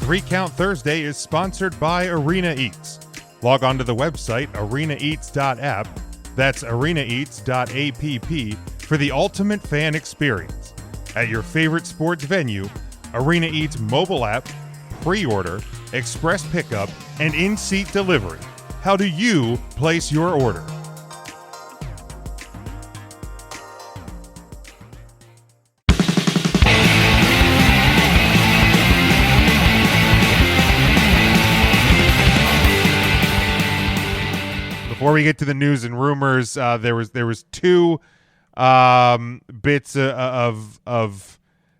3 Count Thursday is sponsored by Arena Eats. Log on to the website arenaeats.app, that's arenaeats.app, for the ultimate fan experience. At your favorite sports venue, Arena Eats mobile app, pre-order, express pickup, and in-seat delivery. How do you place your order? Before we get to the news and rumors, there was two bits of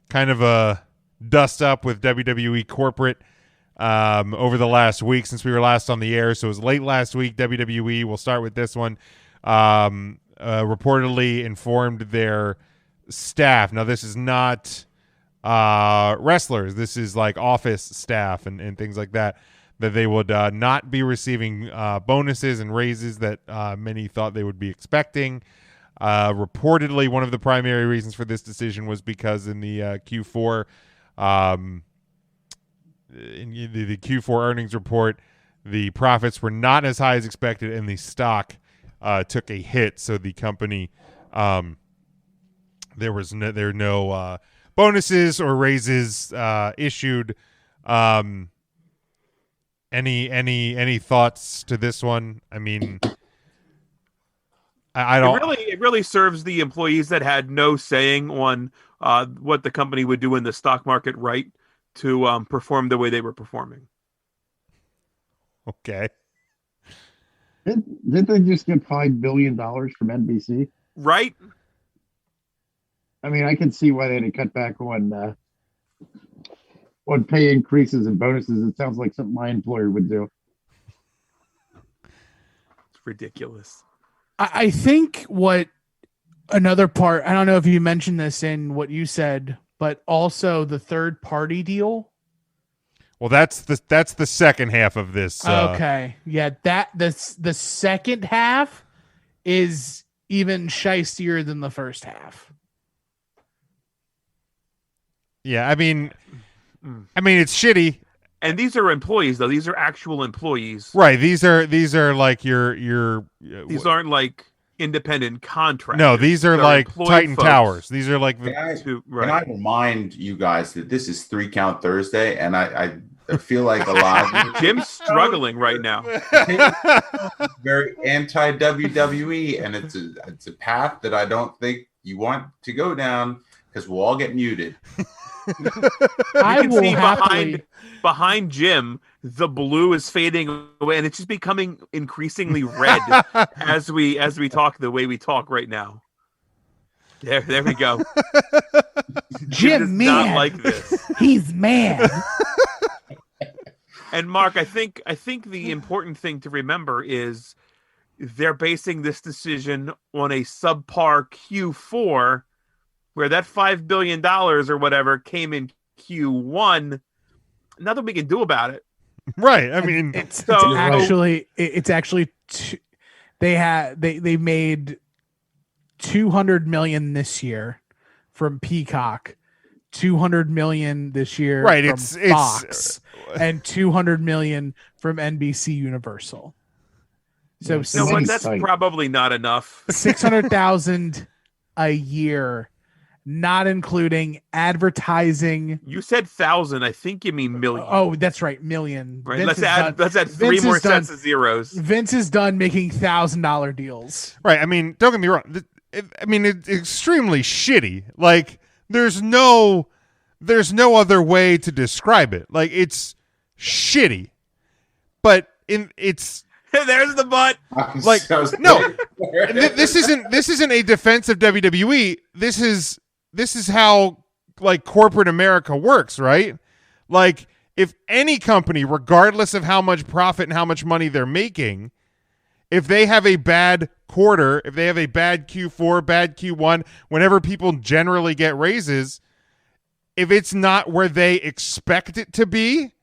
kind of a dust up with WWE Corporate over the last week since we were last on the air. So it was late last week. WWE, we'll start with this one, reportedly informed their staff. Now, this is not wrestlers. This is like office staff and things like that they would not be receiving bonuses and raises that many thought they would be expecting. Reportedly, one of the primary reasons for this decision was because in the Q4 in the Q4 earnings report, the profits were not as high as expected, and the stock took a hit. So the company, there were no bonuses or raises issued. Any thoughts to this one? I mean, I don't. It really serves the employees that had no saying on what the company would do in the stock market, right, to perform the way they were performing. Okay. Didn't they just get $5 billion from NBC? Right. I mean, I can see why they had to cut back on pay increases and bonuses. It sounds like something my employer would do. It's ridiculous. I think what another part, I don't know if you mentioned this in what you said, but also the third party deal. Well, that's the second half of this. Okay. Yeah, the second half is even shystier than the first half. Yeah, I mean, it's shitty. And these are employees, though. These are actual employees, right? These are like your. These aren't like independent contractors. No, these are like Titan folks. Towers. These are like Can I remind you guys that this is 3 Count Thursday, and I feel like a lot of Jim's struggling right now. Very anti WWE, and it's a path that I don't think you want to go down because we'll all get muted. I can will see happily... behind Jim, the blue is fading away, and it's just becoming increasingly red as we talk the way we talk right now. There we go. Jim, man, not like this. He's mad. And Mark, I think the important thing to remember is they're basing this decision on a subpar Q4. Where that $5 billion or whatever came in Q1, nothing we can do about it. Right. I mean, it's actually they made $200 million this year from Peacock, $200 million this year from Fox, and $200 million from NBC Universal. So that's probably not enough. 600,000 a year. Not including advertising. You said 1,000. I think you mean million. Oh, that's right, million. Right. Let's add 3 more sets of zeros. Vince is done making $1,000 deals. Right. I mean, don't get me wrong. It's extremely shitty. Like, there's no other way to describe it. Like, it's shitty, but it's. There's the butt. Like, no, this isn't a defense of WWE. This is how like corporate America works, right? Like, if any company, regardless of how much profit and how much money they're making, if they have a bad quarter, if they have a bad Q4, bad Q1, whenever people generally get raises, if it's not where they expect it to be,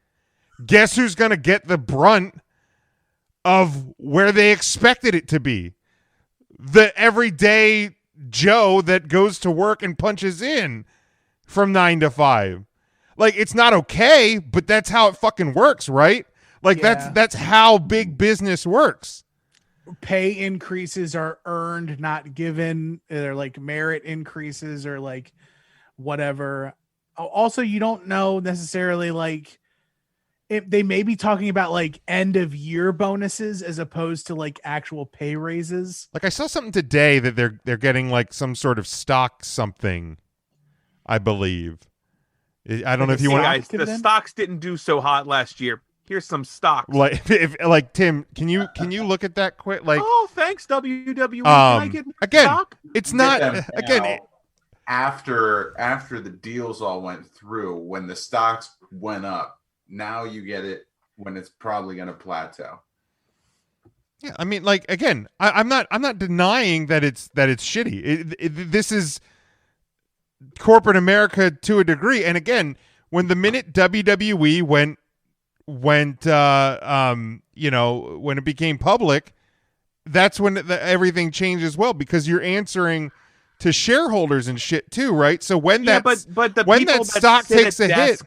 guess who's going to get the brunt of where they expected it to be? The everyday Joe that goes to work and punches in from 9 to 5. Like, it's not okay, but that's how it fucking works, right? Like, that's how big business works. Pay increases are earned, not given. They're like merit increases or like whatever. Also, you don't know necessarily like if they may be talking about like end of year bonuses as opposed to like actual pay raises. Like, I saw something today that they're getting like some sort of stock something, I believe. I don't know if you want. Guys, the stocks didn't do so hot last year. Here's some stocks. Like Tim, can you look at that quick? Like, oh, thanks WWE. Can I get again? Stock? It's not again. After the deals all went through, when the stocks went up, now you get it when it's probably going to plateau. Yeah, I mean, like, again, I'm not denying that it's shitty. This is corporate America to a degree, and again, when the minute WWE went when it became public, that's when everything changed as well, because you're answering to shareholders and shit too, right? So when that stock takes a hit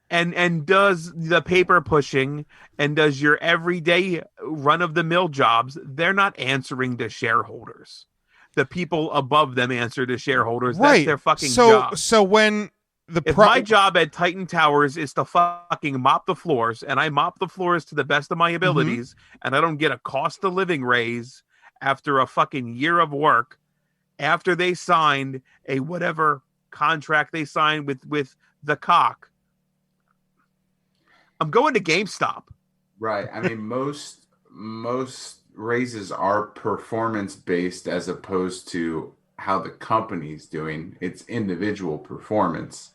and does the paper pushing and does your everyday run of the mill jobs, they're not answering to shareholders. The people above them answer to shareholders. Right. That's their fucking job. So when if my job at Titan Towers is to fucking mop the floors, and I mop the floors to the best of my abilities, and I don't get a cost of living raise after a fucking year of work, after they signed a whatever contract they signed with the cock, I'm going to GameStop. Right. I mean, most raises are performance based as opposed to how the company's doing. It's individual performance.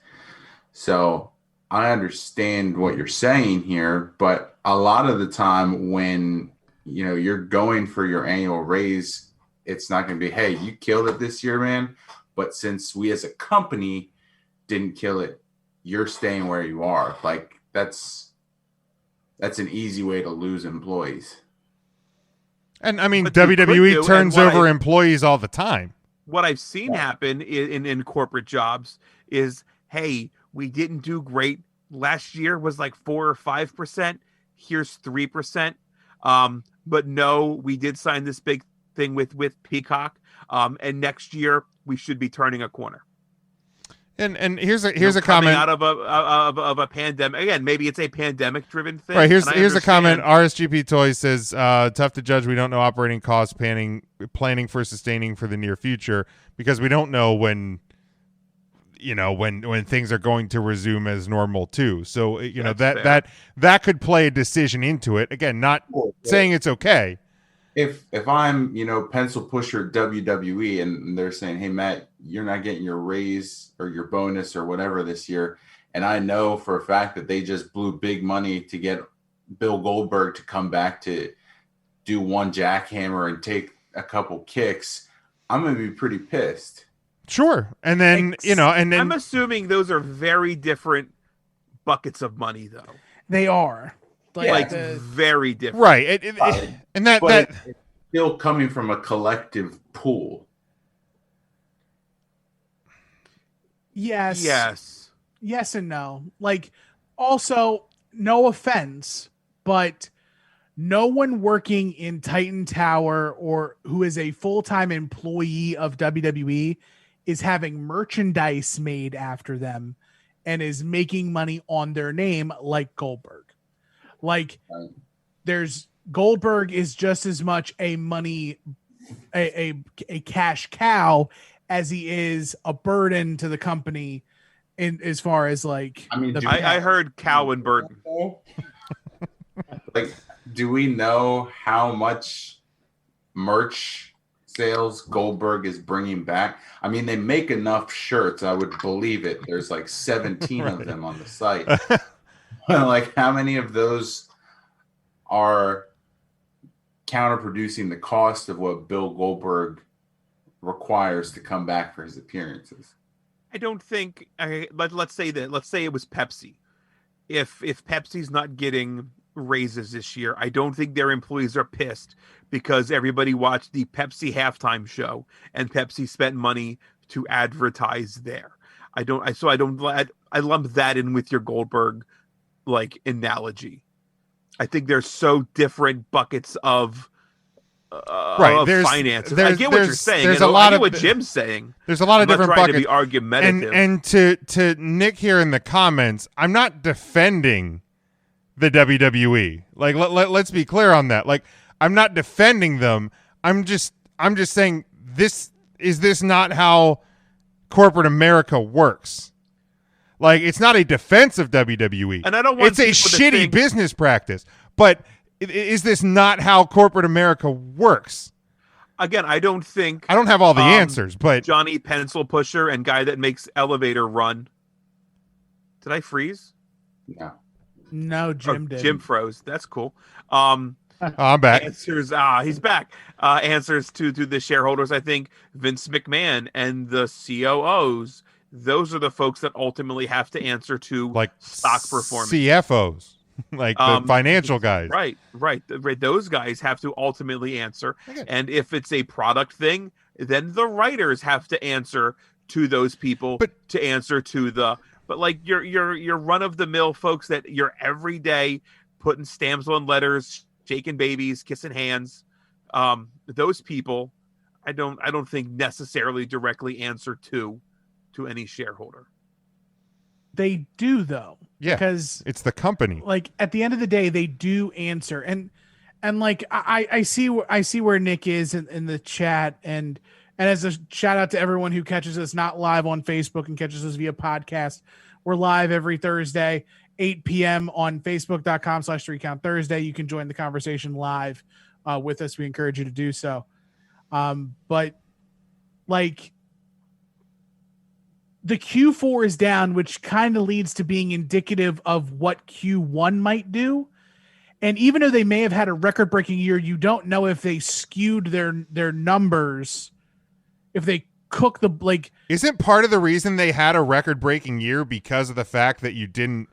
So I understand what you're saying here, but a lot of the time when you're going for your annual raise, it's not going to be, hey, you killed it this year, man. But since we as a company didn't kill it, you're staying where you are. Like, that's an easy way to lose employees. And I mean, WWE turns over employees all the time. What I've seen happen in corporate jobs is, hey, we didn't do great. Last year was like 4 or 5%. Here's 3%. But no, we did sign this big thing with Peacock. And next year we should be turning a corner. And here's a comment out of a pandemic. Again, maybe it's a pandemic driven thing. Right, here's a comment. RSGP Toys says, tough to judge. We don't know operating costs, planning for sustaining for the near future, because we don't know when things are going to resume as normal too. So that could play a decision into it. Again, not saying it's okay. If I'm, pencil pusher WWE and they're saying, hey, Matt, you're not getting your raise or your bonus or whatever this year, and I know for a fact that they just blew big money to get Bill Goldberg to come back to do one jackhammer and take a couple kicks, I'm going to be pretty pissed. Sure. And then, I'm assuming those are very different buckets of money, though. They are. Very different. Right. And it's still coming from a collective pool. Yes. Yes and no. Like, also, no offense, but no one working in Titan Tower or who is a full-time employee of WWE is having merchandise made after them and is making money on their name like Goldberg. Like, there's Goldberg is just as much a cash cow as he is a burden to the company in as far as like. I mean, I heard cow and burden. Like, do we know how much merch sales Goldberg is bringing back? I mean, they make enough shirts. I would believe it. There's like 17 of them on the site. Like, how many of those are counterproducing the cost of what Bill Goldberg requires to come back for his appearances? I don't think. Let's say it was Pepsi. If Pepsi's not getting raises this year, I don't think their employees are pissed because everybody watched the Pepsi halftime show and Pepsi spent money to advertise there. I lump that in with your Goldberg like analogy. I think they're so different buckets of finances. I get what you're saying. There's I a lot get of what Jim's saying. There's a lot of different buckets. To be argumentative. And to Nick here in the comments, I'm not defending the WWE. Like let's be clear on that. Like I'm not defending them. I'm just saying this is not how corporate America works. Like it's not a defense of WWE. And I don't want it's a shitty business practice. But is this not how corporate America works? Again, I don't have all the answers, but Johnny Pencil Pusher and guy that makes elevator run. Did I freeze? No, Jim did. Jim froze. That's cool. I'm back. Answers. He's back. Answers to the shareholders. I think Vince McMahon and the COOs. Those are the folks that ultimately have to answer to like stock performance. CFOs. Like the financial guys. Right. Those guys have to ultimately answer. Okay. And if it's a product thing, then the writers have to answer to those people to answer to the, but like your run of the mill folks that you're every day putting stamps on letters, shaking babies, kissing hands. Those people, I don't think necessarily directly answer to any shareholder. They do though. Yeah, because it's the company. Like at the end of the day, they do answer, and like I see where Nick is in the chat, and as a shout out to everyone who catches us not live on Facebook and catches us via podcast. We're live every Thursday, 8 p.m. on Facebook.com/3Count Thursday. You can join the conversation live with us. We encourage you to do so. But like. The Q4 is down, which kind of leads to being indicative of what Q1 might do. And even though they may have had a record-breaking year, you don't know if they skewed their numbers, if they cook the like. Isn't part of the reason they had a record-breaking year because of the fact that you didn't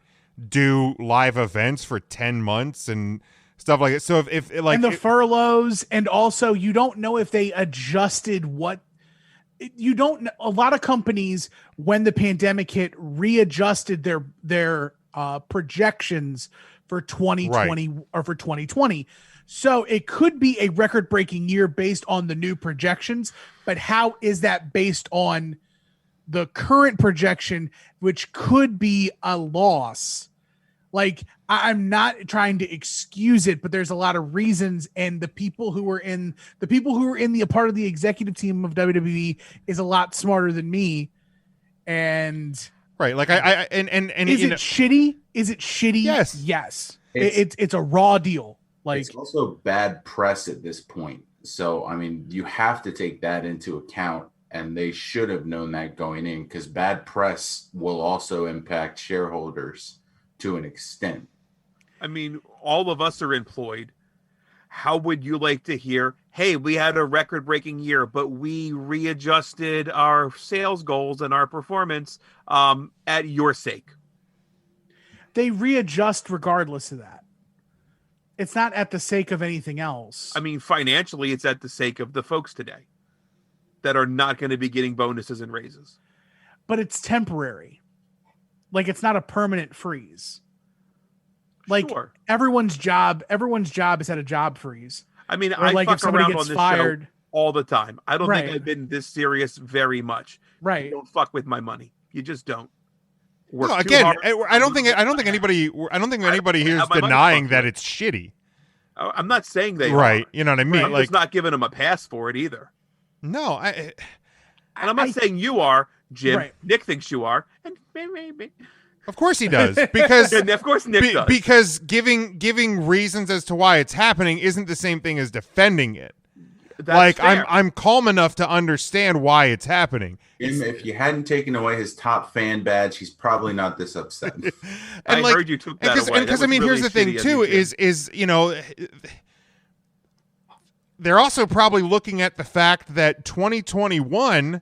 do live events for 10 months and stuff like that? So if like and the furloughs, and also you don't know if they adjusted what. You don't. A lot of companies, when the pandemic hit, readjusted their projections for 2020 or for 2020. So it could be a record-breaking year based on the new projections. But how is that based on the current projection, which could be a loss? Like, I'm not trying to excuse it, but there's a lot of reasons, and the people who are in the part of the executive team of WWE is a lot smarter than me. And right, like I is it shitty? Is it shitty? Yes. It's a raw deal. Like it's also bad press at this point. So I mean, you have to take that into account, and they should have known that going in, because bad press will also impact shareholders to an extent. I mean, all of us are employed. How would you like to hear, hey, we had a record-breaking year, but we readjusted our sales goals and our performance at your sake? They readjust regardless of that. It's not at the sake of anything else. I mean, financially, it's at the sake of the folks today that are not going to be getting bonuses and raises. But it's temporary. Like, it's not a permanent freeze. Like, sure. everyone's job is at a job freeze. I mean, or like fuck if somebody around gets on this fired show all the time. I don't right. think I've been this serious very much. Right. You don't fuck with my money. You just don't. No, again, I don't think anybody here is denying that it's shitty. I'm not saying they right. are. You know what I mean? I'm like, just not giving them a pass for it either. No, and I'm not saying you are, Jim. Right. Nick thinks you are, and maybe. Of course he does, because and of course Nick does. Because giving reasons as to why it's happening isn't the same thing as defending it. That's like fair. I'm calm enough to understand why it's happening. If you hadn't taken away his top fan badge, he's probably not this upset. And I heard you took that away. Because I mean, really here's the thing too: is you know, they're also probably looking at the fact that 2021,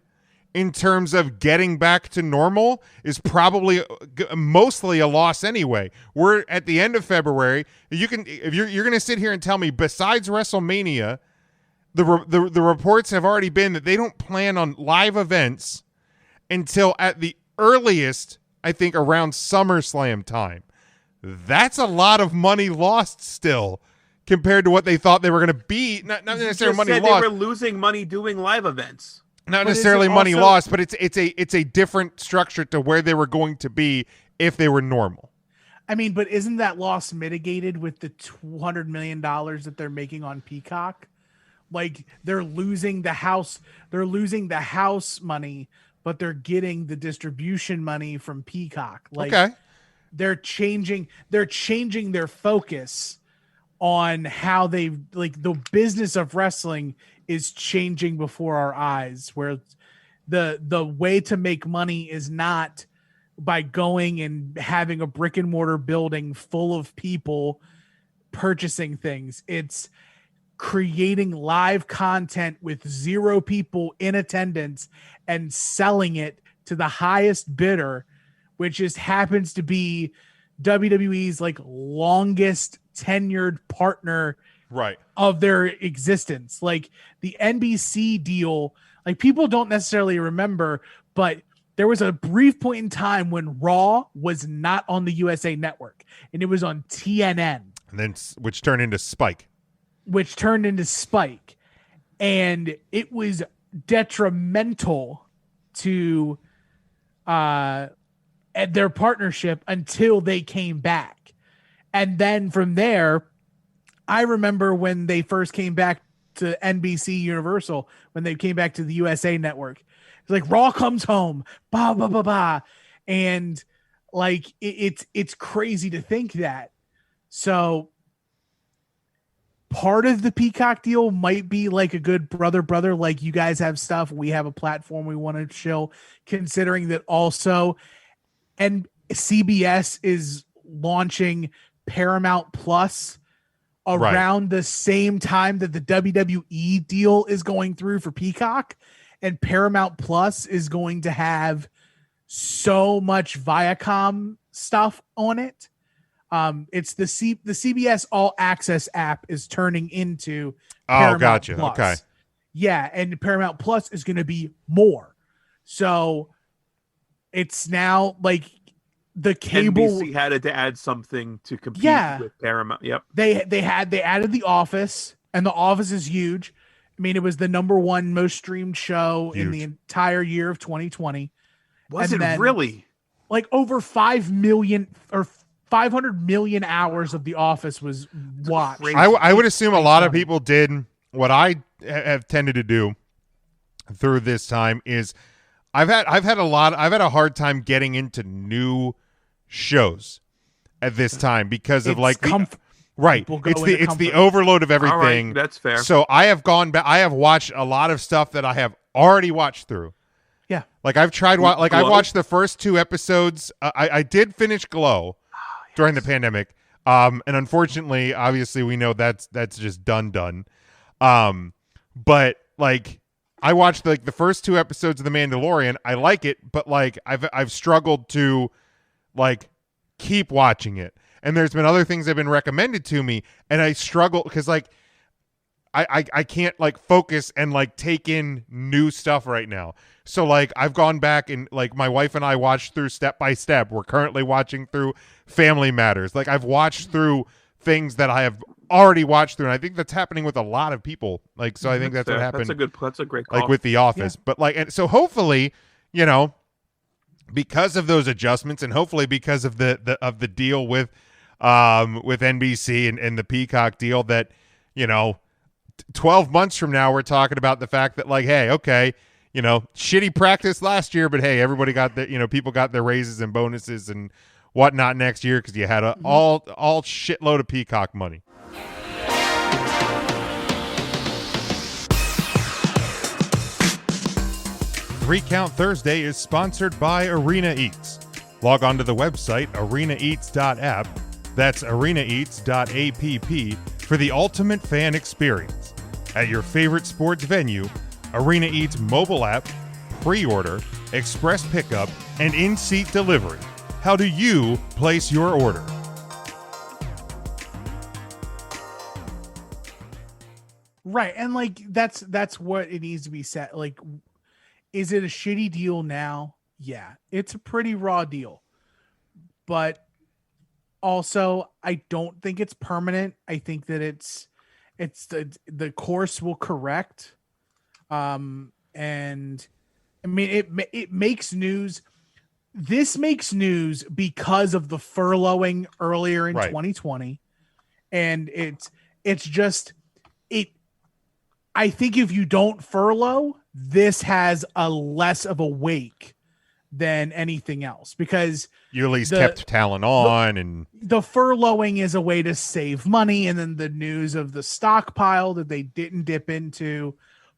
in terms of getting back to normal, is probably mostly a loss anyway. We're at the end of February. If you're going to sit here and tell me, besides WrestleMania, the reports have already been that they don't plan on live events until at the earliest, I think, around SummerSlam time. That's a lot of money lost still compared to what they thought they were going to be. Not necessarily money lost. They were losing money doing live events. Not necessarily money lost, but it's a different structure to where they were going to be if they were normal. I mean, but isn't that loss mitigated with the $200 million that they're making on Peacock? Like they're losing the house money, but they're getting the distribution money from Peacock. Like okay. They're changing their focus on how they like the business of wrestling is changing before our eyes, where the way to make money is not by going and having a brick and mortar building full of people purchasing things. It's creating live content with 0 people in attendance and selling it to the highest bidder, which just happens to be WWE's like longest tenured partner right of their existence. Like the NBC deal, like people don't necessarily remember, but there was a brief point in time when Raw was not on the USA Network and it was on TNN. And then which turned into Spike. And it was detrimental to their partnership until they came back. And then from there, I remember when they first came back to NBC Universal, when they came back to the USA Network, it's like Raw comes home, bah, bah, bah, bah. And like, it's crazy to think that. So part of the Peacock deal might be like a good brother, like you guys have stuff. We have a platform we want to show, considering that also, and CBS is launching Paramount Plus around the same time that the WWE deal is going through for Peacock, and Paramount Plus is going to have so much Viacom stuff on it. It's the CBS All Access app is turning into Paramount Plus. Okay. Yeah, and Paramount Plus is going to be more. So it's now like the cable. NBC had to add something to compete with Paramount. Yep. They added The Office, and The Office is huge. I mean, it was the #1 most streamed show in the entire year of 2020. Was it really? Like over 5 million or 500 million hours of The Office was watched. I would assume a lot of people did what I have tended to do through this time is I've had a hard time getting into new shows at this time because of like it's the overload of everything. All right, that's fair. So I have gone back. I have watched a lot of stuff that I have already watched through. Yeah, like I've tried. Like I watched the first 2 episodes. I did finish Glow during the pandemic. And unfortunately, obviously, we know that's just done. But like I watched like the first 2 episodes of The Mandalorian. I like it, but like I've struggled to like keep watching it. And there's been other things that have been recommended to me, and I struggle because like I can't like focus and like take in new stuff right now. So like I've gone back and like my wife and I watched through Step by Step. We're currently watching through Family Matters. Like I've watched through things that I have already watched through, and I think that's happening with a lot of people. Like so I think that's what happened. That's a great call. Like with The Office. Yeah. But like, and so hopefully, you know, because of those adjustments and hopefully because of the deal with NBC and the Peacock deal, that, you know, 12 months from now we're talking about the fact that like, hey, okay, you know, shitty practice last year, but hey, everybody got the, you know, people got their raises and bonuses and whatnot next year because you had all shitload of Peacock money. Three Count Thursday is sponsored by Arena Eats. Log on to the website arenaeats.app. That's arenaeats.app for the ultimate fan experience. At your favorite sports venue, Arena Eats mobile app, pre-order, express pickup, and in-seat delivery. How do you place your order? Right, and like that's what it needs to be set. Like, is it a shitty deal now? yeah, it's a pretty raw deal. But also, I don't think it's permanent. I think that it's the course will correct. And I mean, it makes news. This makes news because of the furloughing earlier in 2020, and it's just it. I think if you don't furlough, this has a less of a wake than anything else, because you at least kept talent on, and the furloughing is a way to save money. And then the news of the stockpile that they didn't dip into,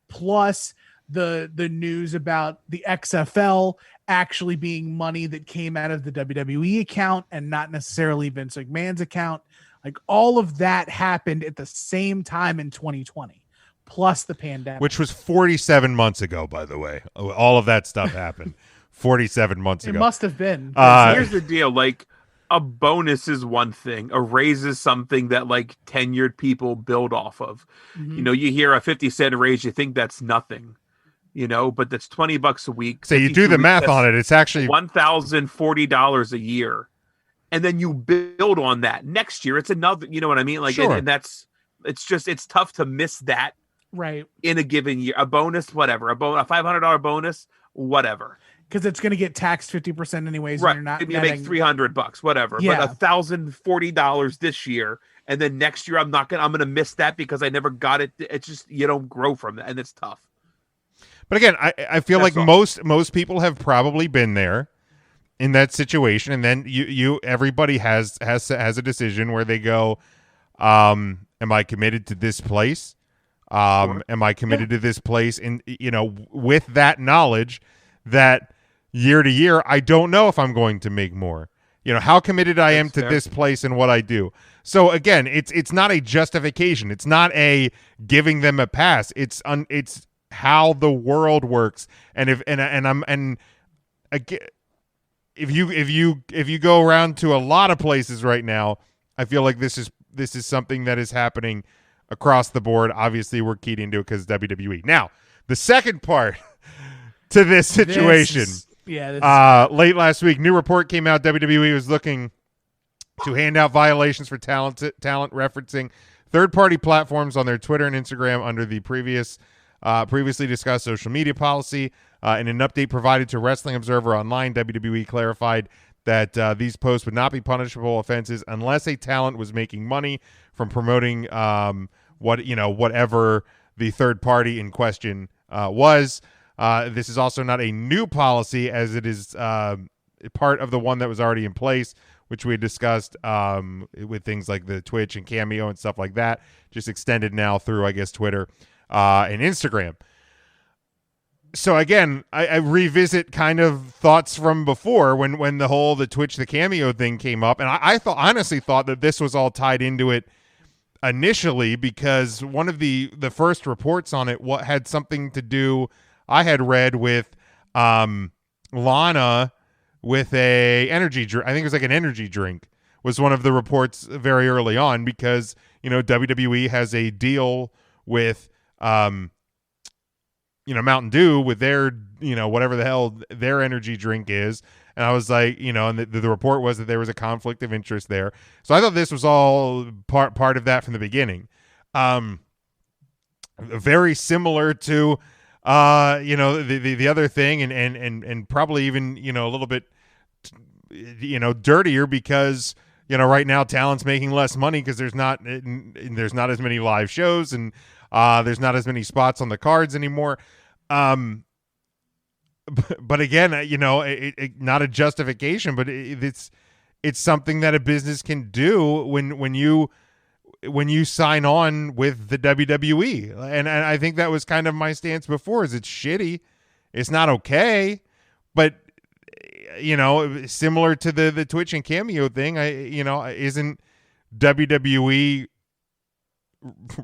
plus the news about the XFL actually being money that came out of the WWE account and not necessarily Vince McMahon's account. Like, all of that happened at the same time in 2020, plus the pandemic, which was 47 months ago, by the way. All of that stuff happened 47 months ago. It must have been. Here's the deal. Like, a bonus is one thing. A raise is something that, like, tenured people build off of. Mm-hmm. You know, you hear a 50-cent raise, you think that's nothing. You know, but that's $20 a week. So you do the math on it. It's actually $1,040 a year. And then you build on that. Next year, it's another, you know what I mean? Like, sure. and it's tough to miss that. Right. In a given year. A bonus, whatever. A $500 bonus, whatever. Because it's going to get taxed 50% anyways. Right. You're not maybe make $300, whatever. Yeah. But $1,040 this year. And then next year, I'm going to miss that because I never got it. It's just, you don't grow from that. And it's tough. But again, I feel like most people have probably been there in that situation, and then everybody has a decision where they go, am I committed to this place? Am I committed to this place? And, you know, with that knowledge that year to year, I don't know if I'm going to make more. You know, how committed I am to this place and what I do. So again, it's not a justification. It's not a giving them a pass. It's how the world works. And if you go around to a lot of places right now, I feel like this is something that is happening across the board. Obviously, we're keyed into it because WWE. Now, the second part to this situation. Late last week, new report came out. WWE was looking to hand out violations for talent referencing third-party platforms on their Twitter and Instagram under the previously discussed social media policy. In an update provided to Wrestling Observer Online, WWE clarified that these posts would not be punishable offenses unless a talent was making money from promoting whatever the third party in question was. This is also not a new policy, as it is part of the one that was already in place, which we had discussed with things like the Twitch and Cameo and stuff like that, just extended now through, I guess, Twitter and Instagram. So again, I revisit kind of thoughts from before when the Twitch, the Cameo thing came up, and I honestly thought that this was all tied into it initially, because one of the first reports on it had something to do, I had read, with Lana with a energy drink. I think it was like an energy drink was one of the reports very early on, because, you know, WWE has a deal with Mountain Dew with their, whatever the hell their energy drink is. And I was like, and the report was that there was a conflict of interest there. So I thought this was all part of that from the beginning. Very similar to, the other thing, and probably even, a little bit, dirtier, because, right now talent's making less money because there's not as many live shows, and there's not as many spots on the cards anymore. But again, not a justification, but it's something that a business can do when you sign on with the WWE. And I think that was kind of my stance before, is it's shitty. It's not okay. But, similar to the Twitch and Cameo thing, isn't WWE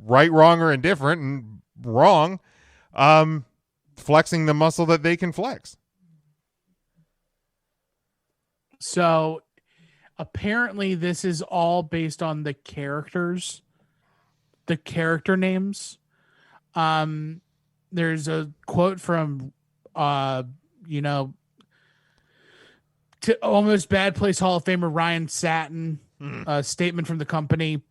right, wrong, or indifferent? And wrong. Flexing the muscle that they can flex. So apparently this is all based on the character names. There's a quote from, To almost bad place Hall of Famer Ryan Satin, a statement from the company.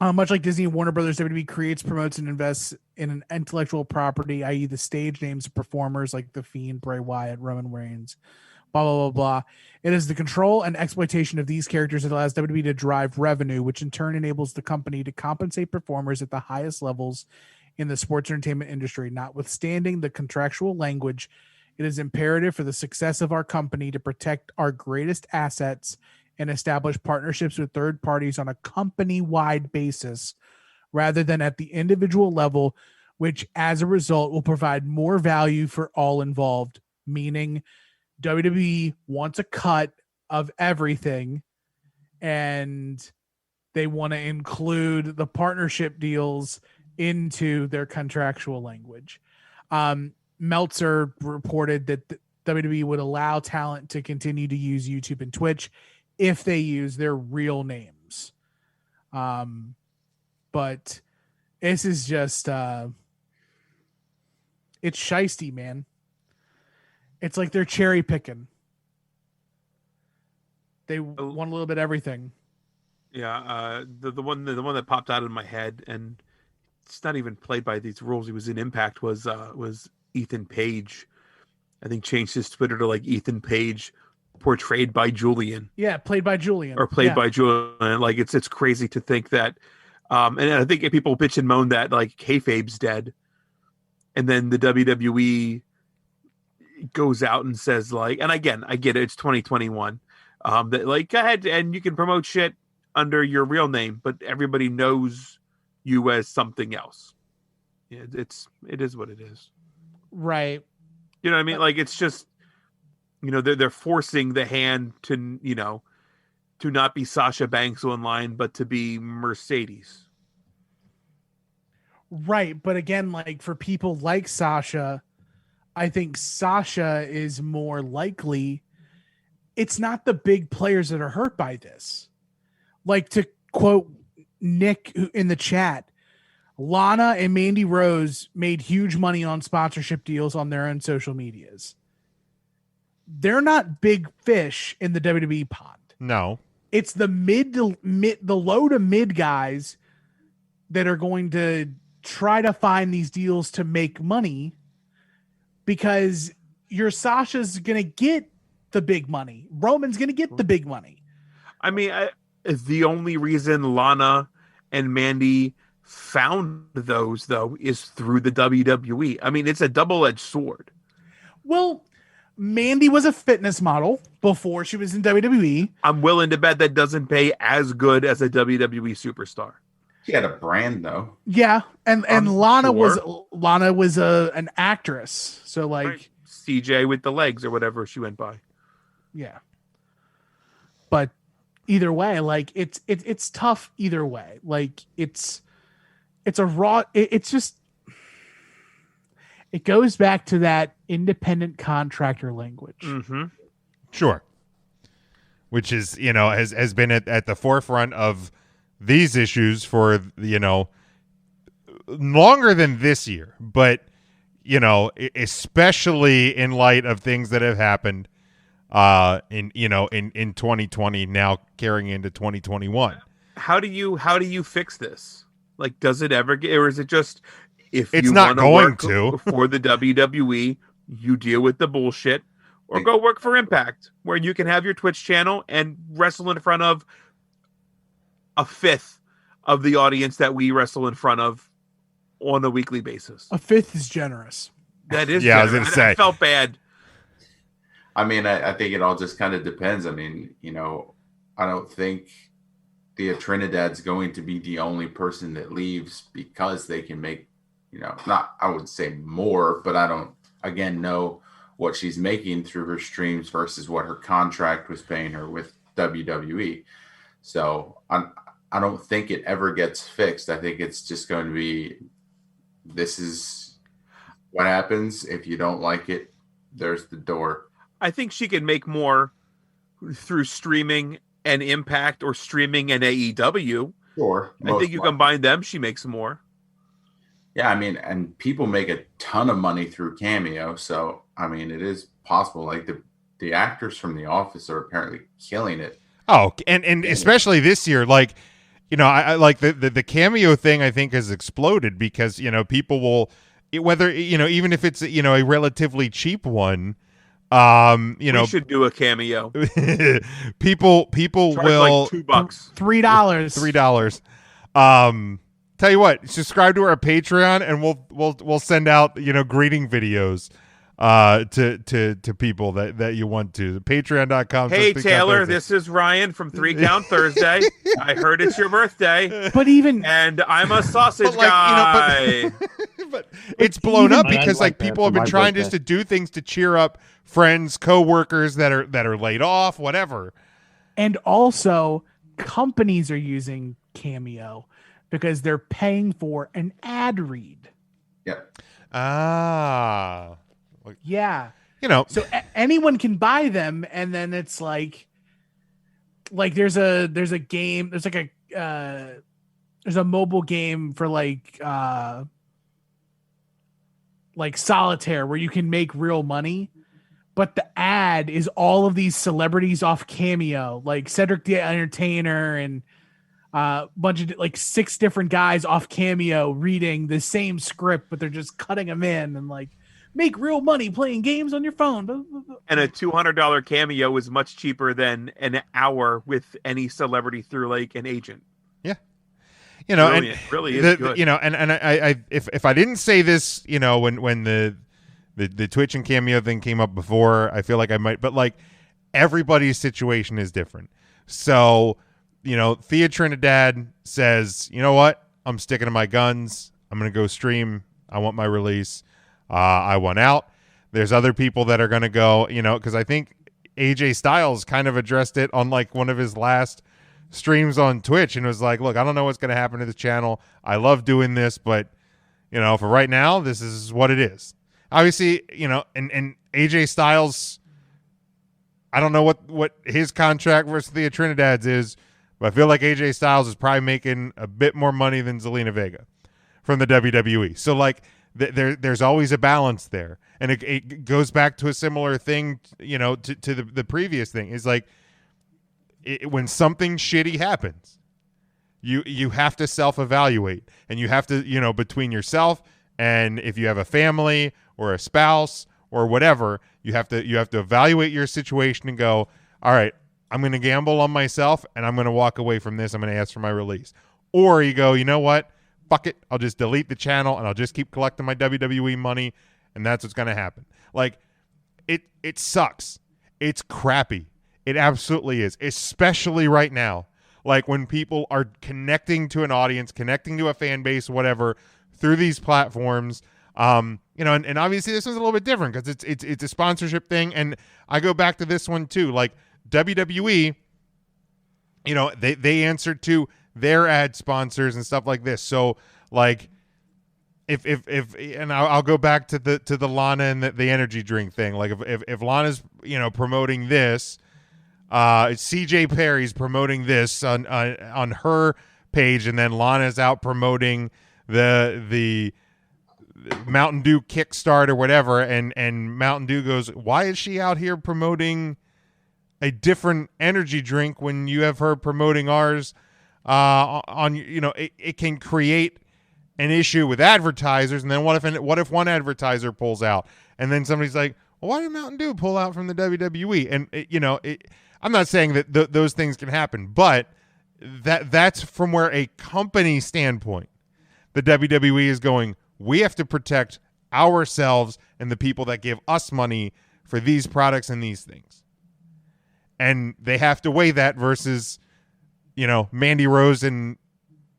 Much like Disney and Warner Brothers, WWE creates, promotes, and invests in an intellectual property, i.e. the stage names of performers like The Fiend, Bray Wyatt, Roman Reigns, blah, blah, blah, blah. It is the control and exploitation of these characters that allows WWE to drive revenue, which in turn enables the company to compensate performers at the highest levels in the sports entertainment industry. Notwithstanding the contractual language, it is imperative for the success of our company to protect our greatest assets and establish partnerships with third parties on a company-wide basis rather than at the individual level, which as a result will provide more value for all involved, meaning WWE wants a cut of everything and they want to include the partnership deals into their contractual language. Meltzer reported that WWE would allow talent to continue to use YouTube and Twitch if they use their real names. But this is just it's shiesty, man. It's like they're cherry picking. They want a little bit of everything. Yeah, the one that popped out in my head, and it's not even played by these rules. He was in Impact. Was Ethan Page? I think changed his Twitter to like Ethan Page, portrayed by Julian. Yeah, played by Julian. Or played by Julian. Like it's crazy to think that. And I think people bitch and moan that like kayfabe's dead, and then the WWE goes out and says like, and again, I get it. It's 2021. That like go ahead and you can promote shit under your real name, but everybody knows you as something else. Yeah, it is what it is. Right. You know what I mean? Like it's just, they're forcing the hand to, to not be Sasha Banks online, but to be Mercedes. Right. But again, like for people like Sasha, I think Sasha is more likely. It's not the big players that are hurt by this. Like to quote Nick in the chat, Lana and Mandy Rose made huge money on sponsorship deals on their own social medias. They're not big fish in the WWE pond. No. It's the the low to mid guys that are going to try to find these deals to make money, because your Sasha's going to get the big money. Roman's going to get the big money. I mean, the only reason Lana and Mandy found those, though, is through the WWE. I mean, it's a double-edged sword. Well, Mandy was a fitness model before she was in WWE. I'm willing to bet that doesn't pay as good as a WWE superstar. She had a brand, though. Yeah, and Lana was an actress, so like right. CJ with the legs or whatever she went by. Yeah, but either way, like it's tough either way. Like it's a raw. It's just it goes back to that independent contractor language. Mm-hmm. Sure. Which is, has been at the forefront of these issues for, longer than this year, but, especially in light of things that have happened in 2020, now carrying into 2021. How do you fix this? Like, does it ever get, or is it just, if it's you not going to for the WWE, you deal with the bullshit, or go work for Impact, where you can have your Twitch channel and wrestle in front of a fifth of the audience that we wrestle in front of on a weekly basis. A fifth is generous. That is, yeah. generous. I was gonna say, I felt bad. I mean, I think it all just kind of depends. I mean, I don't think Thea Trinidad's going to be the only person that leaves because they can make, not, I would say more, but I don't, again, know what she's making through her streams versus what her contract was paying her with WWE. So I don't think it ever gets fixed. I think it's just going to be, this is what happens. If you don't like it, there's the door. I think she can make more through streaming and Impact, or streaming and AEW. Sure. I think you combine them, she makes more. Yeah, I mean, and people make a ton of money through Cameo. So, I mean, it is possible. Like the actors from The Office are apparently killing it. Oh, and especially this year, like, I like the cameo thing. I think has exploded because people will, whether even if it's a relatively cheap one, we should do a cameo. people Charge will like $2, $3. Tell you what, subscribe to our Patreon and we'll send out greeting videos to people that you want to. Patreon.com. Hey Taylor, this is Ryan from 3 Count Thursday. I heard it's your birthday. And I'm a sausage guy. But it's blown up because like people have been trying just to do things to cheer up friends, co-workers that are laid off, whatever. And also companies are using Cameo because they're paying for an ad read. Yep. Yeah. So anyone can buy them, and then it's like there's a game, there's like there's a mobile game for like solitaire where you can make real money, but the ad is all of these celebrities off Cameo, like Cedric the Entertainer and bunch of like 6 different guys off Cameo reading the same script, but they're just cutting them in and like make real money playing games on your phone. And a $200 cameo is much cheaper than an hour with any celebrity through like an agent. Yeah. Brilliant. And really is good. And I if I didn't say this, when the Twitch and Cameo thing came up before, I feel like I might, but like everybody's situation is different. So, Thea Trinidad says, you know what? I'm sticking to my guns. I'm going to go stream. I want my release. I want out. There's other people that are going to go, because I think AJ Styles kind of addressed it on like one of his last streams on Twitch and was like, look, I don't know what's going to happen to this channel. I love doing this, but, for right now, this is what it is. Obviously, and AJ Styles, I don't know what his contract versus Thea Trinidad's is, but I feel like AJ Styles is probably making a bit more money than Zelina Vega from the WWE. So like, there's always a balance there, and it goes back to a similar thing, to the previous thing. Is like when something shitty happens, you have to self-evaluate, and you have to between yourself and if you have a family or a spouse or whatever, you have to evaluate your situation and go, all right, I'm going to gamble on myself and I'm going to walk away from this. I'm going to ask for my release. Or you go, you know what? Fuck it. I'll just delete the channel and I'll just keep collecting my WWE money, and that's what's going to happen. Like it sucks. It's crappy. It absolutely is, especially right now. Like when people are connecting to an audience, connecting to a fan base, whatever, through these platforms. And obviously this one's a little bit different because it's a sponsorship thing. And I go back to this one too. Like WWE, they answered to their ad sponsors and stuff like this. So like if and I'll go back to the Lana and the energy drink thing. Like if Lana's promoting this, CJ Perry's promoting this on her page, and then Lana's out promoting the Mountain Dew Kickstart or whatever, and Mountain Dew goes, why is she out here promoting a different energy drink when you have her promoting ours? It can create an issue with advertisers, and then what if one advertiser pulls out, and then somebody's like, well, why did Mountain Dew pull out from the WWE? And I'm not saying that those things can happen, but that's from where a company standpoint, the WWE is going, we have to protect ourselves and the people that give us money for these products and these things. And they have to weigh that versus, Mandy Rose and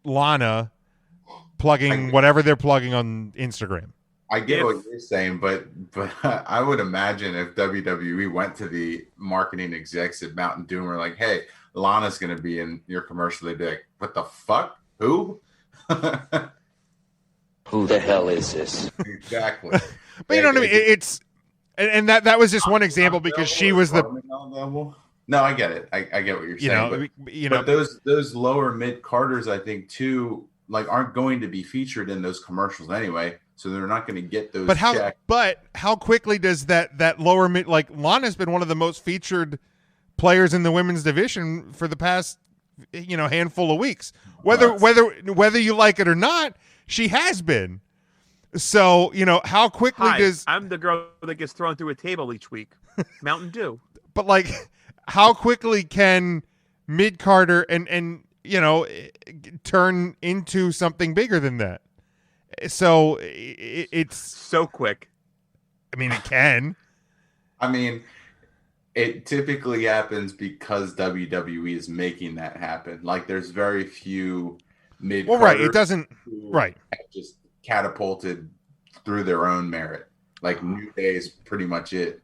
Lana plugging whatever they're plugging on Instagram. I get what you're saying, but I would imagine if WWE went to the marketing execs at Mountain Dew and were like, hey, Lana's going to be in your commercial, they'd be like, what the fuck? Who? Who the hell is this? Exactly. But you know what I mean? It's and that was just one example because she was the. No, I get it. I get what you're saying. But those lower mid Carters, I think too, like aren't going to be featured in those commercials anyway. so they're not going to get those. But how quickly does that lower mid, like Lana's been one of the most featured players in the women's division for the past handful of weeks. Whether you like it or not, she has been. So how quickly I'm the girl that gets thrown through a table each week. Mountain Dew. But like, how quickly can mid-Carter and turn into something bigger than that? So it's so quick. I mean, it can. I mean, it typically happens because WWE is making that happen. Like, there's very few mid. Well, right. It doesn't. Right. Just catapulted through their own merit. Like, New Day is pretty much it.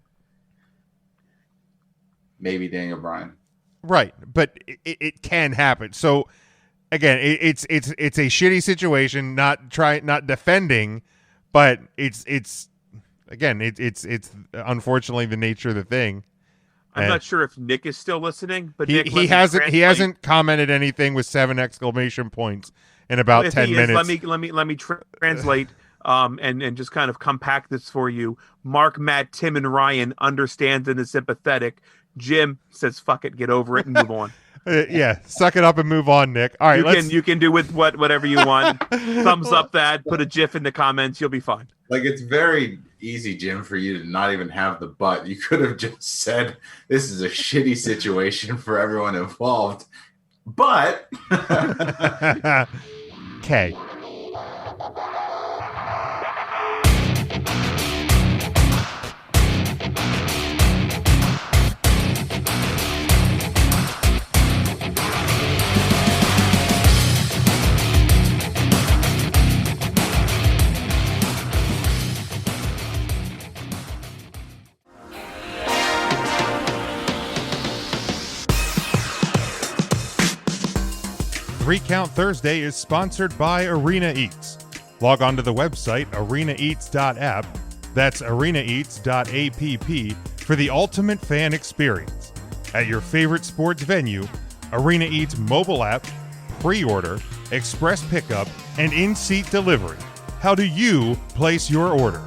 Maybe Daniel Bryan. Right, but it can happen. So again, it's a shitty situation. Not defending, but it's unfortunately the nature of the thing. I'm not sure if Nick is still listening, but he hasn't commented anything with 7 exclamation points in about 10 minutes. Let me translate and just kind of compact this for you. Mark, Matt, Tim, and Ryan understands and is sympathetic. Jim says, "Fuck it, get over it and move on." Yeah, suck it up and move on, Nick. All right, you can do with whatever you want. Thumbs up that. Put a GIF in the comments. You'll be fine. Like, it's very easy, Jim, for you to not even have the but. You could have just said, "This is a shitty situation for everyone involved," but okay. Three Count Thursday is sponsored by Arena Eats. Log on to the website arenaeats.app, that's arenaeats.app, for the ultimate fan experience. At your favorite sports venue, Arena Eats mobile app, pre-order, express pickup, and in-seat delivery. How do you place your order?